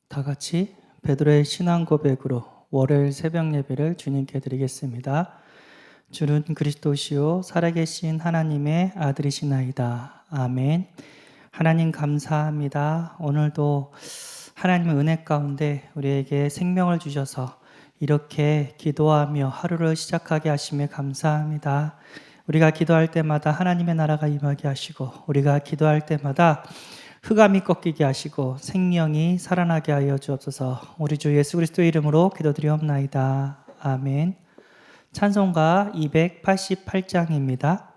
다 같이 베드로의 신앙 고백으로 월요일 새벽 예배를 주님께 드리겠습니다. 주는 그리스도시요 살아계신 하나님의 아들이시나이다. 아멘. 하나님 감사합니다. 오늘도 하나님의 은혜 가운데 우리에게 생명을 주셔서 이렇게 기도하며 하루를 시작하게 하심에 감사합니다. 우리가 기도할 때마다 하나님의 나라가 임하게 하시고, 우리가 기도할 때마다 흑암이 꺾이게 하시고 생명이 살아나게 하여 주옵소서. 우리 주 예수 그리스도의 이름으로 기도드리옵나이다. 아멘. 찬송가 288장입니다.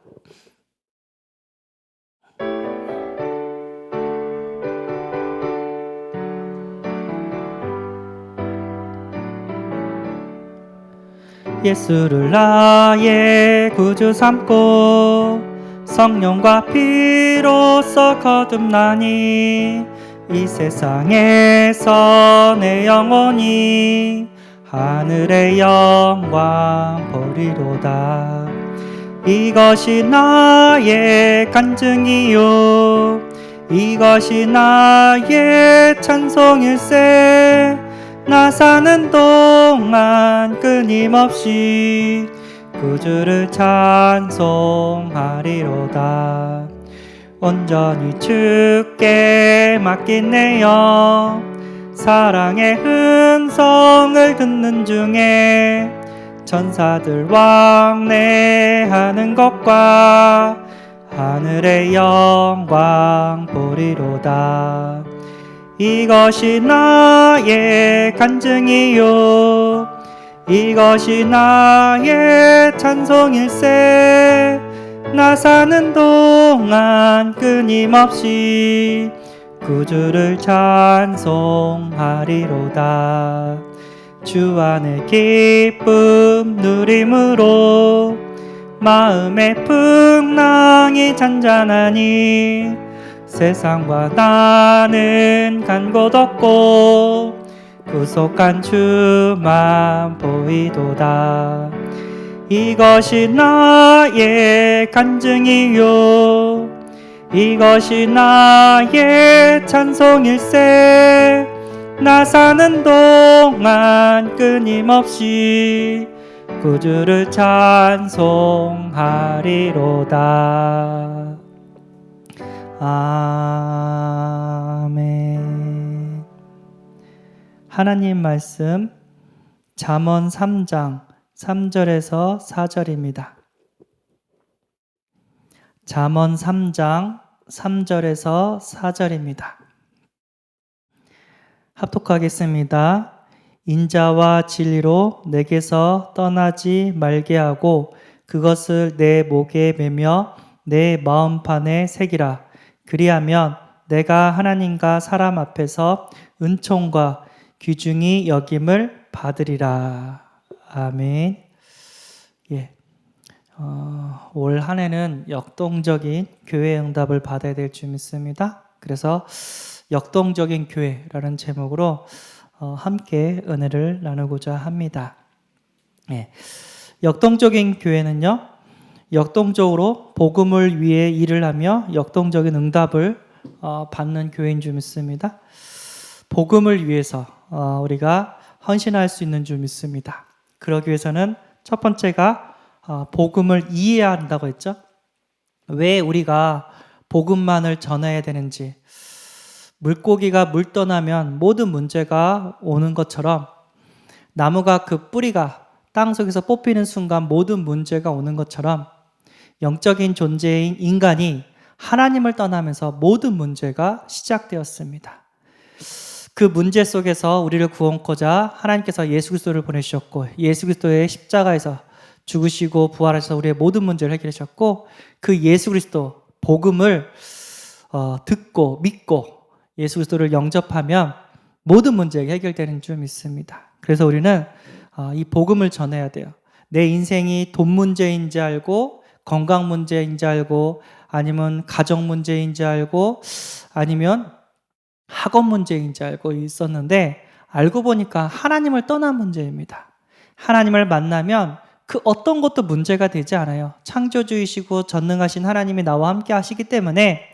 예수를 나의 구주 삼고 성령과 피로써 거듭나니 이 세상에서 내 영혼이 하늘의 영광 보리로다. 이것이 나의 간증이요 이것이 나의 찬송일세. 나 사는 동안 끊임없이 구주를 찬송하리로다. 온전히 주께 맡긴 내 영, 사랑의 음성을 듣는 중에 천사들 왕래하는 것과 하늘의 영광 보리로다. 이것이 나의 간증이요 이것이 나의 찬송일세. 나 사는 동안 끊임없이 구주를 찬송하리로다. 주 안의 기쁨 누림으로 마음의 풍랑이 잔잔하니 세상과 나는 간 곳 없고 구속한 주만 보이도다. 이것이 나의 간증이요 이것이 나의 찬송일세. 나 사는 동안 끊임없이 구주를 찬송하리로다. 아멘. 하나님 말씀 잠언 3장 3절에서 4절입니다. 잠언 3장 3절에서 4절입니다. 합독하겠습니다. 인자와 진리로 내게서 떠나지 말게 하고 그것을 내 목에 매며 내 마음판에 새기라. 그리하면 내가 하나님과 사람 앞에서 은총과 귀중히 여김을 받으리라. 아멘. 예. 올 한 해는 역동적인 교회 응답을 받아야 될 줄 믿습니다. 그래서 역동적인 교회라는 제목으로 함께 은혜를 나누고자 합니다. 예. 역동적인 교회는요, 역동적으로 복음을 위해 일을 하며 역동적인 응답을 받는 교회인 줄 믿습니다. 복음을 위해서 우리가 헌신할 수 있는 줄 믿습니다. 그러기 위해서는 첫 번째가 복음을 이해해야 한다고 했죠. 왜 우리가 복음만을 전해야 되는지, 물고기가 물 떠나면 모든 문제가 오는 것처럼 나무가 그 뿌리가 땅속에서 뽑히는 순간 모든 문제가 오는 것처럼 영적인 존재인 인간이 하나님을 떠나면서 모든 문제가 시작되었습니다. 그 문제 속에서 우리를 구원코자 하나님께서 예수 그리스도를 보내주셨고 예수 그리스도의 십자가에서 죽으시고 부활하셔서 우리의 모든 문제를 해결하셨고 그 예수 그리스도 복음을 듣고 믿고 예수 그리스도를 영접하면 모든 문제가 해결되는 줄 믿습니다. 그래서 우리는 이 복음을 전해야 돼요. 내 인생이 돈 문제인지 알고 건강 문제인지 알고 아니면 가정 문제인지 알고 아니면 학업 문제인지 알고 있었는데 알고 보니까 하나님을 떠난 문제입니다. 하나님을 만나면 그 어떤 것도 문제가 되지 않아요. 창조주이시고 전능하신 하나님이 나와 함께 하시기 때문에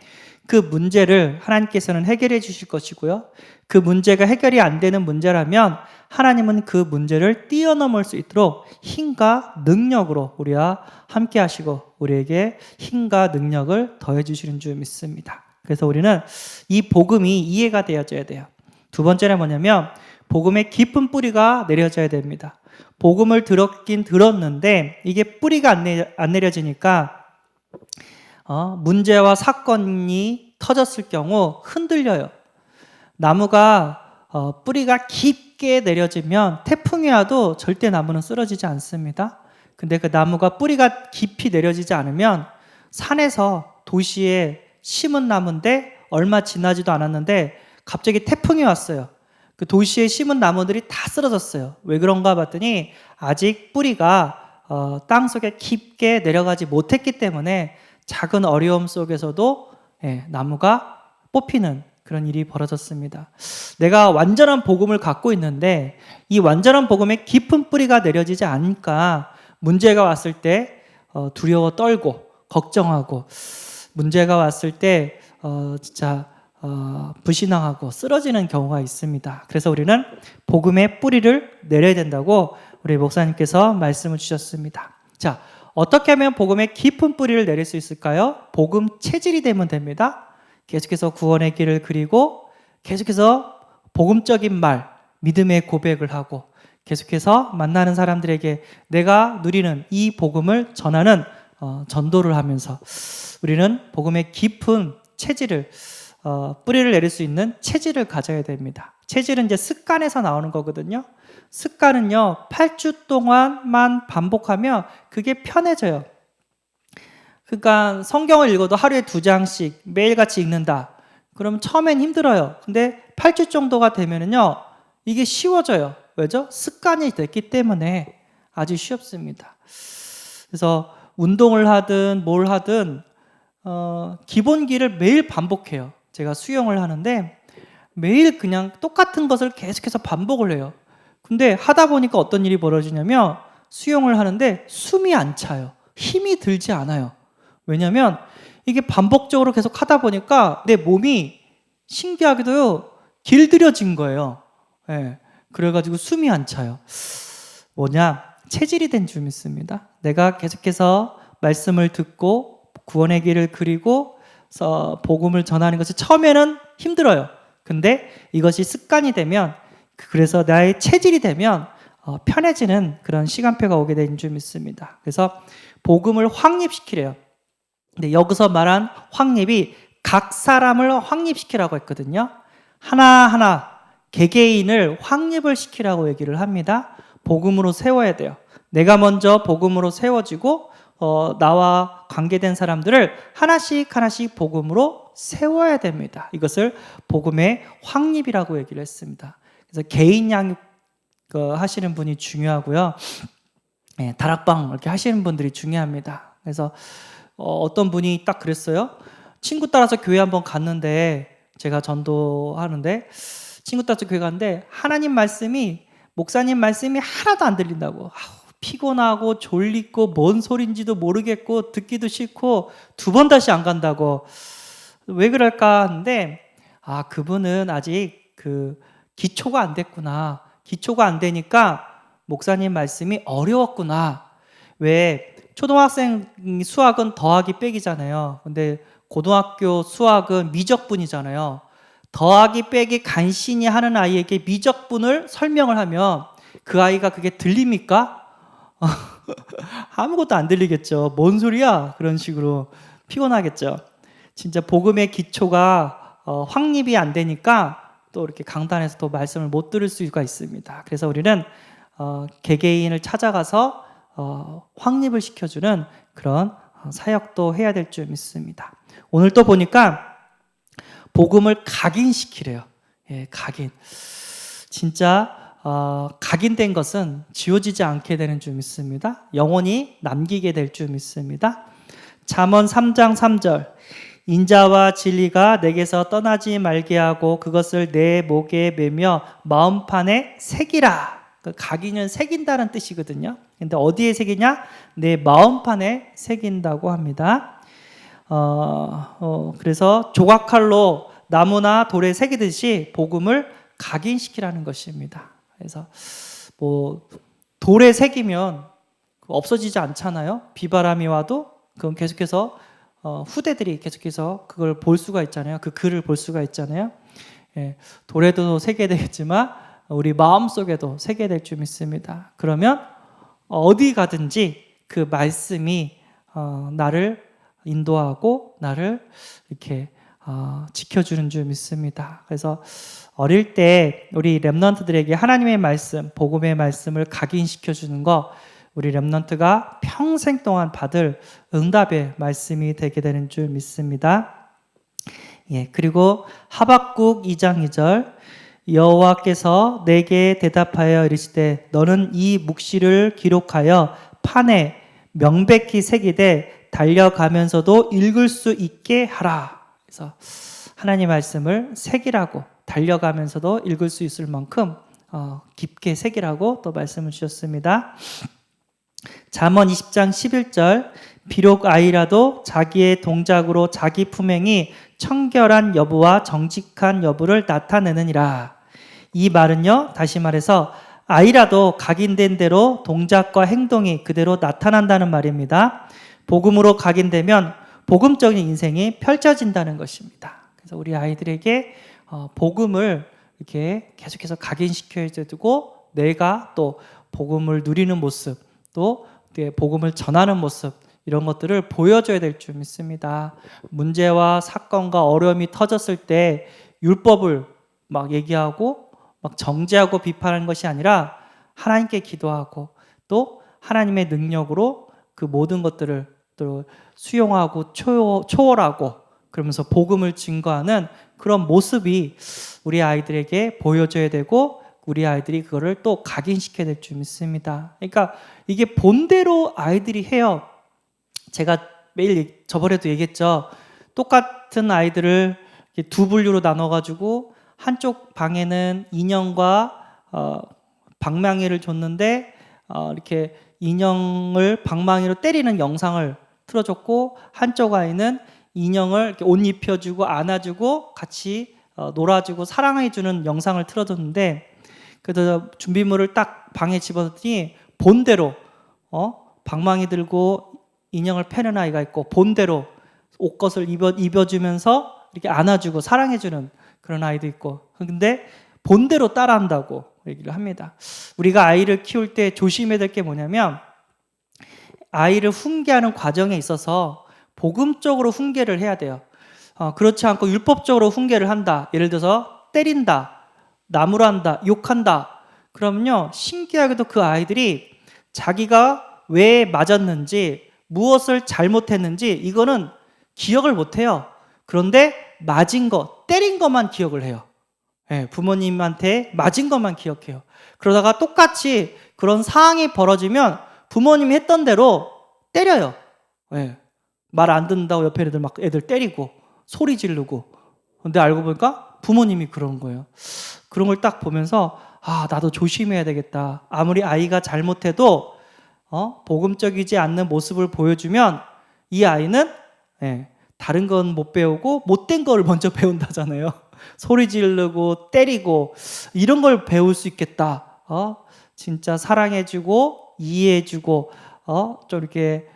그 문제를 하나님께서는 해결해 주실 것이고요. 그 문제가 해결이 안 되는 문제라면 하나님은 그 문제를 뛰어넘을 수 있도록 힘과 능력으로 우리와 함께 하시고 우리에게 힘과 능력을 더해 주시는 줄 믿습니다. 그래서 우리는 이 복음이 이해가 되어져야 돼요. 두 번째는 뭐냐면 복음의 깊은 뿌리가 내려져야 됩니다. 복음을 들었긴 들었는데 이게 뿌리가 안 내려지니까 문제와 사건이 터졌을 경우 흔들려요. 나무가 뿌리가 깊게 내려지면 태풍이 와도 절대 나무는 쓰러지지 않습니다. 근데 그 나무가 뿌리가 깊이 내려지지 않으면 산에서 도시에 심은 나무인데 얼마 지나지도 않았는데 갑자기 태풍이 왔어요. 그 도시에 심은 나무들이 다 쓰러졌어요. 왜 그런가 봤더니 아직 뿌리가 땅속에 깊게 내려가지 못했기 때문에 작은 어려움 속에서도 나무가 뽑히는 그런 일이 벌어졌습니다. 내가 완전한 복음을 갖고 있는데 이 완전한 복음에 깊은 뿌리가 내려지지 않으니까 문제가 왔을 때 두려워 떨고 걱정하고 문제가 왔을 때 진짜 불신앙하고 쓰러지는 경우가 있습니다. 그래서 우리는 복음의 뿌리를 내려야 된다고 우리 목사님께서 말씀을 주셨습니다. 자, 어떻게 하면 복음의 깊은 뿌리를 내릴 수 있을까요? 복음 체질이 되면 됩니다. 계속해서 구원의 길을 그리고 계속해서 복음적인 말, 믿음의 고백을 하고 계속해서 만나는 사람들에게 내가 누리는 이 복음을 전하는 전도를 하면서 우리는 복음의 깊은 체질을 뿌리를 내릴 수 있는 체질을 가져야 됩니다. 체질은 이제 습관에서 나오는 거거든요. 습관은요 8주 동안만 반복하면 그게 편해져요. 그러니까 성경을 읽어도 하루에 2장씩 매일같이 읽는다. 그러면 처음엔 힘들어요. 근데 8주 정도가 되면은요 이게 쉬워져요. 왜죠? 습관이 됐기 때문에 아주 쉽습니다. 그래서 운동을 하든 뭘 하든 기본기를 매일 반복해요. 제가 수영을 하는데 매일 그냥 똑같은 것을 계속해서 반복을 해요. 근데 하다 보니까 어떤 일이 벌어지냐면 수영을 하는데 숨이 안 차요. 힘이 들지 않아요. 왜냐하면 이게 반복적으로 계속 하다 보니까 내 몸이 신기하게도요 길들여진 거예요. 그래가지고 숨이 안 차요. 뭐냐? 체질이 된 줄 믿습니다. 내가 계속해서 말씀을 듣고 구원의 길을 그리고 복음을 전하는 것이 처음에는 힘들어요. 근데 이것이 습관이 되면 그래서 나의 체질이 되면 편해지는 그런 시간표가 오게 된 줄 믿습니다. 그래서 복음을 확립시키래요. 근데 여기서 말한 확립이 각 사람을 확립시키라고 했거든요. 하나하나 개개인을 확립을 시키라고 얘기를 합니다. 복음으로 세워야 돼요. 내가 먼저 복음으로 세워지고 나와 관계된 사람들을 하나씩 하나씩 복음으로 세워야 됩니다. 이것을 복음의 확립이라고 얘기를 했습니다. 그래서 개인 양육 하시는 분이 중요하고요. 다락방 이렇게 하시는 분들이 중요합니다. 그래서 어떤 분이 딱 그랬어요. 친구 따라서 교회 한번 갔는데 제가 전도하는데 친구 따라서 교회 갔는데 하나님 말씀이 목사님 말씀이 하나도 안 들린다고. 피곤하고 졸리고 뭔 소린지도 모르겠고 듣기도 싫고 2번 다시 안 간다고. 왜 그럴까 하는데 그분은 아직 그 기초가 안 됐구나. 기초가 안 되니까 목사님 말씀이 어려웠구나. 왜 초등학생 수학은 더하기 빼기잖아요. 근데 고등학교 수학은 미적분이잖아요. 더하기 빼기 간신히 하는 아이에게 미적분을 설명을 하면 그 아이가 그게 들립니까? 아무것도 안 들리겠죠. 뭔 소리야? 그런 식으로 피곤하겠죠. 진짜 복음의 기초가 확립이 안 되니까 또 이렇게 강단에서 또 말씀을 못 들을 수가 있습니다. 그래서 우리는 개개인을 찾아가서 확립을 시켜주는 그런 사역도 해야 될 줄 믿습니다. 오늘 또 보니까 복음을 각인시키래요. 각인. 진짜 각인된 것은 지워지지 않게 되는 줄 믿습니다. 영원히 남기게 될 줄 믿습니다. 잠언 3장 3절 인자와 진리가 내게서 떠나지 말게 하고 그것을 내 목에 매며 마음판에 새기라. 그 각인은 새긴다는 뜻이거든요. 근데 어디에 새기냐? 내 마음판에 새긴다고 합니다. 그래서 조각칼로 나무나 돌에 새기듯이 복음을 각인시키라는 것입니다. 그래서 뭐 돌에 새기면 없어지지 않잖아요. 비바람이 와도 그건 계속해서 후대들이 계속해서 그걸 볼 수가 있잖아요. 그 글을 볼 수가 있잖아요. 예, 돌에도 새겨야 되겠지만 우리 마음속에도 새겨야 될 줄 믿습니다. 그러면 어디 가든지 그 말씀이 나를 인도하고 나를 이렇게 지켜주는 줄 믿습니다. 그래서 어릴 때 우리 렘넌트들에게 하나님의 말씀, 복음의 말씀을 각인시켜 주는 거 우리 렘넌트가 평생 동안 받을 응답의 말씀이 되게 되는 줄 믿습니다. 예, 그리고 하박국 2장 2절 여호와께서 내게 대답하여 이르시되 너는 이 묵시를 기록하여 판에 명백히 새기되 달려가면서도 읽을 수 있게 하라. 그래서 하나님 말씀을 새기라고 달려가면서도 읽을 수 있을 만큼 깊게 새기라고 또 말씀을 주셨습니다. 잠언 20장 11절 비록 아이라도 자기의 동작으로 자기 품행이 청결한 여부와 정직한 여부를 나타내느니라. 이 말은요, 다시 말해서 아이라도 각인된 대로 동작과 행동이 그대로 나타난다는 말입니다. 복음으로 각인되면 복음적인 인생이 펼쳐진다는 것입니다. 그래서 우리 아이들에게 복음을 이렇게 계속해서 각인시켜야 되고 내가 또 복음을 누리는 모습 또 복음을 전하는 모습 이런 것들을 보여줘야 될 줄 믿습니다. 문제와 사건과 어려움이 터졌을 때 율법을 막 얘기하고 막 정죄하고 비판하는 것이 아니라 하나님께 기도하고 또 하나님의 능력으로 그 모든 것들을 또 수용하고 초월하고 그러면서 복음을 증거하는 그런 모습이 우리 아이들에게 보여줘야 되고 우리 아이들이 그거를 또 각인시켜야 될 줄 믿습니다. 그러니까 이게 본대로 아이들이 해요. 제가 매일 저번에도 얘기했죠. 똑같은 아이들을 두 분류로 나눠가지고 한쪽 방에는 인형과 방망이를 줬는데 이렇게 인형을 방망이로 때리는 영상을 틀어줬고 한쪽 아이는 인형을 이렇게 옷 입혀주고 안아주고 같이 놀아주고 사랑해주는 영상을 틀어줬는데 그래서 준비물을 딱 방에 집어넣더니 본대로 방망이 들고 인형을 패는 아이가 있고 본대로 옷것을 입어주면서 이렇게 안아주고 사랑해주는 그런 아이도 있고 근데 본대로 따라한다고 얘기를 합니다. 우리가 아이를 키울 때 조심해야 될 게 뭐냐면 아이를 훈계하는 과정에 있어서 복음적으로 훈계를 해야 돼요. 그렇지 않고 율법적으로 훈계를 한다. 예를 들어서 때린다, 나무란다, 욕한다. 그러면요 신기하게도 그 아이들이 자기가 왜 맞았는지 무엇을 잘못했는지 이거는 기억을 못해요. 그런데 맞은 거, 때린 것만 기억을 해요. 네, 부모님한테 맞은 것만 기억해요. 그러다가 똑같이 그런 상황이 벌어지면 부모님이 했던 대로 때려요. 네, 말 안 듣는다고 옆에 애들 막 애들 때리고 소리 지르고. 근데 알고 보니까 부모님이 그런 거예요. 그런 걸 딱 보면서 나도 조심해야 되겠다. 아무리 아이가 잘못해도 복음적이지 않는 모습을 보여주면 이 아이는 다른 건 못 배우고 못된 걸 먼저 배운다잖아요. 소리 지르고 때리고 이런 걸 배울 수 있겠다. 진짜 사랑해주고 이해해주고 좀 이렇게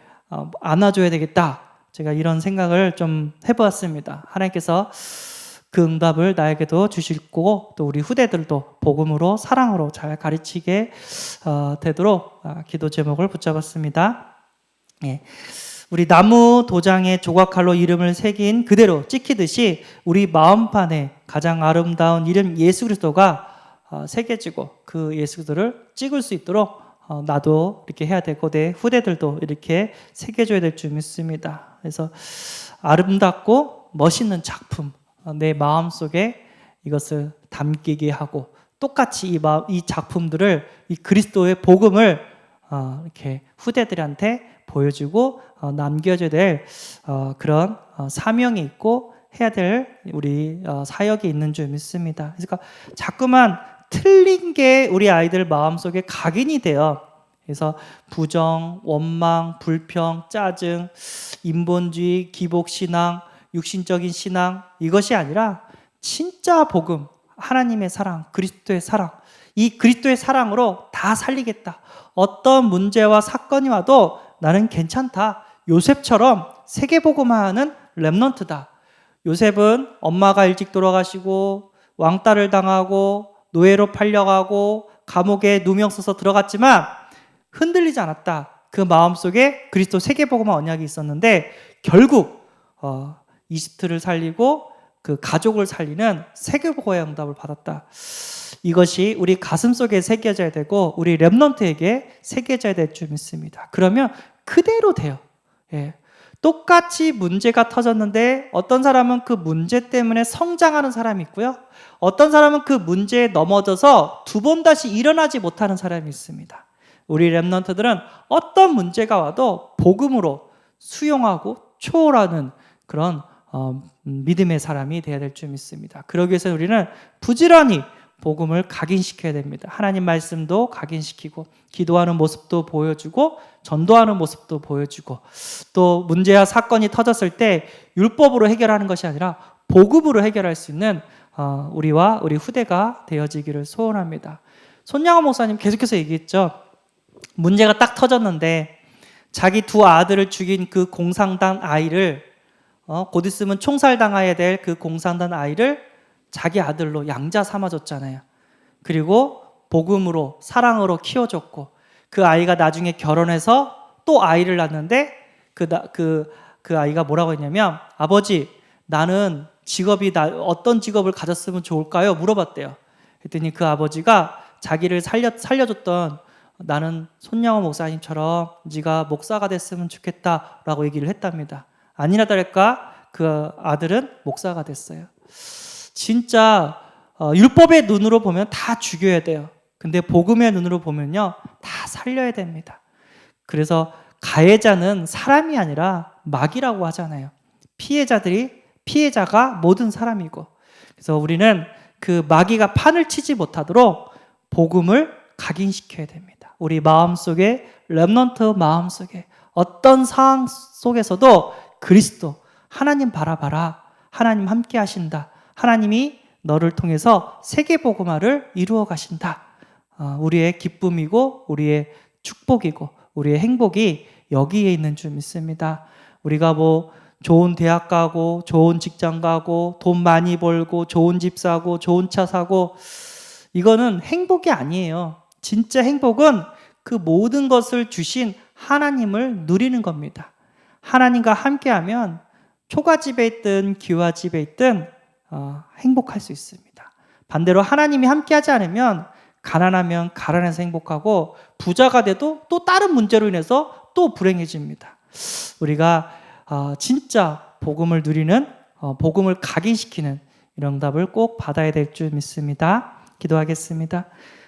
안아줘야 되겠다. 제가 이런 생각을 좀 해보았습니다. 하나님께서 그 응답을 나에게도 주실 거고 또 우리 후대들도 복음으로 사랑으로 잘 가르치게 되도록 기도 제목을 붙잡았습니다. 예. 우리 나무 도장에 조각칼로 이름을 새긴 그대로 찍히듯이 우리 마음판에 가장 아름다운 이름 예수 그리스도가 새겨지고 그 예수 그리스도를 찍을 수 있도록 나도 이렇게 해야 되고 내 후대들도 이렇게 새겨줘야 될 줄 믿습니다. 그래서 아름답고 멋있는 작품 내 마음속에 이것을 담기게 하고 똑같이 이 작품들을 이 그리스도의 복음을 이렇게 후대들한테 보여주고 남겨줘야 될 그런 사명이 있고 해야 될 우리 사역이 있는 줄 믿습니다. 그러니까 자꾸만 틀린 게 우리 아이들 마음속에 각인이 돼요. 그래서 부정, 원망, 불평, 짜증, 인본주의, 기복신앙, 육신적인 신앙, 이것이 아니라 진짜 복음, 하나님의 사랑, 그리스도의 사랑, 이 그리스도의 사랑으로 다 살리겠다. 어떤 문제와 사건이 와도 나는 괜찮다. 요셉처럼 세계복음화하는 렘넌트다. 요셉은 엄마가 일찍 돌아가시고 왕따를 당하고 노예로 팔려가고 감옥에 누명 써서 들어갔지만 흔들리지 않았다. 그 마음속에 그리스도 세계복음화 언약이 있었는데 결국 이집트를 살리고 그 가족을 살리는 세계복음화의 응답을 받았다. 이것이 우리 가슴속에 새겨져야 되고 우리 렘넌트에게 새겨져야 될 줄 믿습니다. 그러면 그대로 돼요. 예. 똑같이 문제가 터졌는데 어떤 사람은 그 문제 때문에 성장하는 사람이 있고요. 어떤 사람은 그 문제에 넘어져서 두 번 다시 일어나지 못하는 사람이 있습니다. 우리 렘넌트들은 어떤 문제가 와도 복음으로 수용하고 초월하는 그런 믿음의 사람이 되어야 될 줄 믿습니다. 그러기 위해서 우리는 부지런히 복음을 각인시켜야 됩니다. 하나님 말씀도 각인시키고 기도하는 모습도 보여주고 전도하는 모습도 보여주고 또 문제와 사건이 터졌을 때 율법으로 해결하는 것이 아니라 복음으로 해결할 수 있는 우리와 우리 후대가 되어지기를 소원합니다. 손양호 목사님 계속해서 얘기했죠. 문제가 딱 터졌는데 자기 두 아들을 죽인 그 공산당 아이를 곧 있으면 총살당해야 될 그 공산당 아이를 자기 아들로 양자 삼아줬잖아요. 그리고 복음으로 사랑으로 키워줬고 그 아이가 나중에 결혼해서 또 아이를 낳는데 그 아이가 뭐라고 했냐면 아버지 나는 직업이 어떤 직업을 가졌으면 좋을까요? 물어봤대요. 그랬더니 그 아버지가 자기를 살려줬던 나는 손양호 목사님처럼 네가 목사가 됐으면 좋겠다라고 얘기를 했답니다. 아니나 다를까 그 아들은 목사가 됐어요. 진짜 율법의 눈으로 보면 다 죽여야 돼요. 근데 복음의 눈으로 보면요 다 살려야 됩니다. 그래서 가해자는 사람이 아니라 마귀라고 하잖아요. 피해자가 모든 사람이고 그래서 우리는 그 마귀가 판을 치지 못하도록 복음을 각인시켜야 됩니다. 우리 마음속에 렘넌트 마음속에 어떤 상황 속에서도 그리스도 하나님 바라봐라. 하나님 함께 하신다. 하나님이 너를 통해서 세계복음화를 이루어 가신다. 우리의 기쁨이고 우리의 축복이고 우리의 행복이 여기에 있는 줄 믿습니다. 우리가 뭐 좋은 대학 가고 좋은 직장 가고 돈 많이 벌고 좋은 집 사고 좋은 차 사고 이거는 행복이 아니에요. 진짜 행복은 그 모든 것을 주신 하나님을 누리는 겁니다. 하나님과 함께하면 초가집에 있든 기와집에 있든 행복할 수 있습니다. 반대로 하나님이 함께하지 않으면 가난하면 가난해서 행복하고 부자가 돼도 또 다른 문제로 인해서 또 불행해집니다. 우리가 진짜 복음을 누리는 복음을 각인시키는 이런 응답을 꼭 받아야 될 줄 믿습니다. 기도하겠습니다.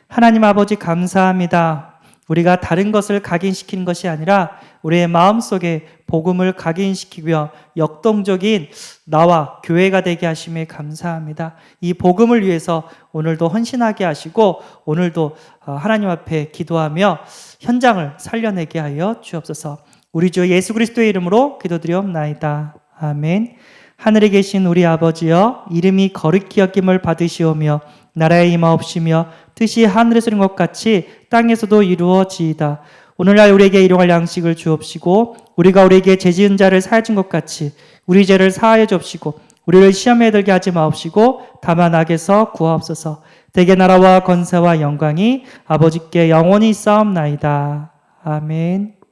하나님 아버지 감사합니다. 우리가 다른 것을 각인시키는 것이 아니라 우리의 마음속에 복음을 각인시키며 역동적인 나와 교회가 되게 하심에 감사합니다. 이 복음을 위해서 오늘도 헌신하게 하시고 오늘도 하나님 앞에 기도하며 현장을 살려내게 하여 주옵소서. 우리 주 예수 그리스도의 이름으로 기도드리옵나이다. 아멘. 하늘에 계신 우리 아버지여 이름이 거룩히 여김을 받으시오며 나라에 임하옵시며 뜻이 하늘에서 이룬 것 같이 땅에서도 이루어지이다. 오늘날 우리에게 일용할 양식을 주옵시고 우리가 우리에게 죄지은 자를 사하여 준 것 같이 우리 죄를 사하여 주옵시고 우리를 시험에 들게 하지 마옵시고 다만 악에서 구하옵소서. 대개 나라와 권세와 영광이 아버지께 영원히 있사옵나이다. 아멘.